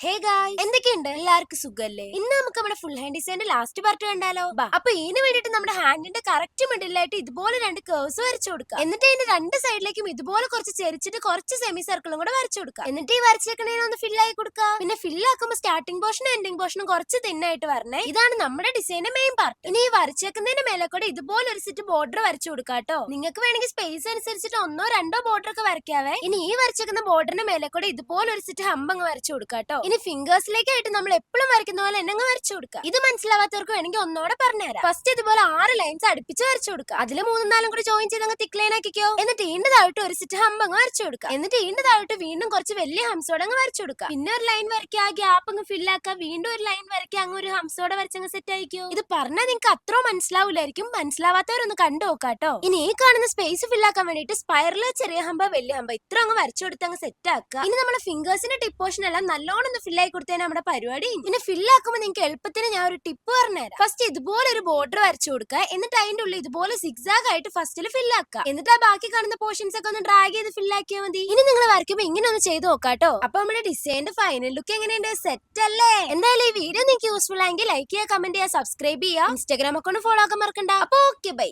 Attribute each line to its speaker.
Speaker 1: Hey guys, എന്തൊക്കെയുണ്ട്? എല്ലാവർക്കും സുഖല്ലേ? ഇന്ന് നമുക്ക് നമ്മുടെ ഫുൾ ഹാൻഡ് ഡിസൈന്റെ ലാസ്റ്റ് പാർട്ട് കണ്ടാലോ? അപ്പൊ ഇതിന് വേണ്ടിട്ട് നമ്മുടെ ഹാൻഡിന്റെ കറക്റ്റ് മിഡിലായിട്ട് ഇതുപോലെ രണ്ട് കേഴ്സ് വരച്ചു കൊടുക്കുക. എന്നിട്ട് ഇതിന്റെ രണ്ട് സൈഡിലേക്കും ഇതുപോലെ കുറച്ച് ചെരിച്ചിട്ട് കുറച്ച് സെമി സർക്കിളും കൂടെ വരച്ചു കൊടുക്കുക. എന്നിട്ട് ഈ വരച്ചേക്കണേനെ ഒന്ന് ഫിൽ ആയി കൊടുക്കുക. പിന്നെ ഫിൽ ആക്കുമ്പോൾ സ്റ്റാർട്ടിംഗ് പോർഷനും എൻഡിംഗ് പോർഷനും കുറച്ച് തിന്നായിട്ട് വരണേ. ഇതാണ് നമ്മുടെ ഡിസൈന്റെ മെയിൻ പാർട്ട്. ഇനി ഈ വരച്ചേക്കുന്നതിന്റെ മേലെ കൂടെ ഇതുപോലെ ഒരു സെറ്റ് ബോർഡർ വരച്ചു കൊടുക്കാട്ടോ. നിങ്ങൾക്ക് വേണമെങ്കിൽ സ്പേസ് അനുസരിച്ചിട്ട് ഒന്നോ രണ്ടോ ബോർഡർ ഒക്കെ വരയ്ക്കാവേ. ഇനി ഈ വരച്ചേക്കുന്ന ബോർഡറിന്റെ മേലെ കൂടെ ഇതുപോലെ ഒരു സെറ്റ് ഹമ്പ് അങ്ങ് വരച്ചു കൊടുക്കാട്ടോ. ഇനി ഫിംഗേഴ്സിലേക്കായിട്ട് നമ്മൾ എപ്പോഴും വരയ്ക്കുന്ന പോലെ എന്നെ വരച്ചു കൊടുക്കുക. ഇത് മനസ്സിലാവാത്തവർക്ക് വേണമെങ്കിൽ ഒന്നോടെ പറഞ്ഞുതരാം. ഫസ്റ്റ് ഇതുപോലെ 6 ലൈൻസ് അടുപ്പിച്ച് വരച്ചു കൊടുക്കുക. അതിൽ 3-4 കൂടി ജോയിൻ ചെയ്ത് അങ്ങ് തിക്ക് ലൈൻ ആക്കിക്കോ. എന്നിട്ട് ഈണ്ടതായിട്ട് ഒരു സെറ്റ് ഹമ്പ് അങ്ങ് വരച്ചു കൊടുക്കുക. എന്നിട്ട് ഈണ്ടതായിട്ട് വീണ്ടും കുറച്ച് വലിയ ഹംസോടെ അങ്ങ് വരച്ചു കൊടുക്കുക. പിന്നെ ഒരു ലൈൻ വരയ്ക്കുക, ആ ഗ്യാപ്പ് അങ്ങ് ഫിൽ ആക്കുക, വീണ്ടും ഒരു ലൈൻ വരയ്ക്കുക, അങ്ങ് ഒരു ഹംസോടെ വരച്ചങ്ങ് സെറ്റ് ആയിക്കോ. ഇത് പറഞ്ഞാൽ നിങ്ങൾക്ക് അത്ര മനസ്സിലാവില്ലായിരിക്കും. മനസ്സിലാവാത്തവരൊന്ന് കണ്ടു നോക്കാട്ടോ. ഇനി ഈ കാണുന്ന സ്പേസ് ഫിൽ ആക്കാൻ വേണ്ടിയിട്ട് സ്പൈറല് ചെറിയ ഹമ്പ് വലിയ ഹമ്പ് ഇത്ര അങ്ങ് വരച്ചു കൊടുത്ത് അങ്ങ് സെറ്റ് ആക്കുക. ഇനി നമ്മുടെ ഫിംഗേഴ്സിന്റെ ടിപ്പ് പോർഷൻ എല്ലാം നല്ലോണം ഒന്ന് ഫിൽ ആയി കൊടുത്തേ നമ്മുടെ പരിപാടി. പിന്നെ ഫിൽ ആക്കുമ്പോൾ നിങ്ങൾക്ക് എളുപ്പത്തിന് ഞാൻ ഒരു ടിപ്പ് പറഞ്ഞുതരാം. ഫസ്റ്റ് ഇതുപോലെ ഒരു ബോർഡർ വരച്ചു കൊടുക്കുക. എന്നിട്ട് അതിന്റെ ഉള്ളിൽ ഇതുപോലെ സിക്സാഗ് ആയിട്ട് ഫസ്റ്റിൽ ഫിൽ ആക്കുക. എന്നിട്ട് ആ ബാക്കി കാണുന്ന പോർഷൻസ് ഒക്കെ ഒന്ന് ഡ്രാഗ് ചെയ്ത് ഫിൽ ആക്കിയാൽ മതി. ഇനി നിങ്ങൾ വരയ്ക്കുമ്പോൾ ഇങ്ങനെ ഒന്ന് ചെയ്ത് നോക്കാട്ടോ. അപ്പൊ നമ്മുടെ ഡിസൈനിന്റെ ഫൈനൽ ലുക്ക് എങ്ങനെയുണ്ട്? സെറ്റ് അല്ലേ? എന്തായാലും ഈ വീഡിയോ നിങ്ങൾക്ക് യൂസ്ഫുൾ ആയെങ്കിൽ ലൈക്ക് ചെയ്യുക, കമന്റ് ചെയ്യുക, സബ്സ്ക്രൈബ് ചെയ്യുക, ഇൻസ്റ്റാഗ്രാം അക്കൗണ്ട് ഫോളോ ആക്കാൻ മറക്കണ്ട. അപ്പൊ ഓക്കെ, ബൈ.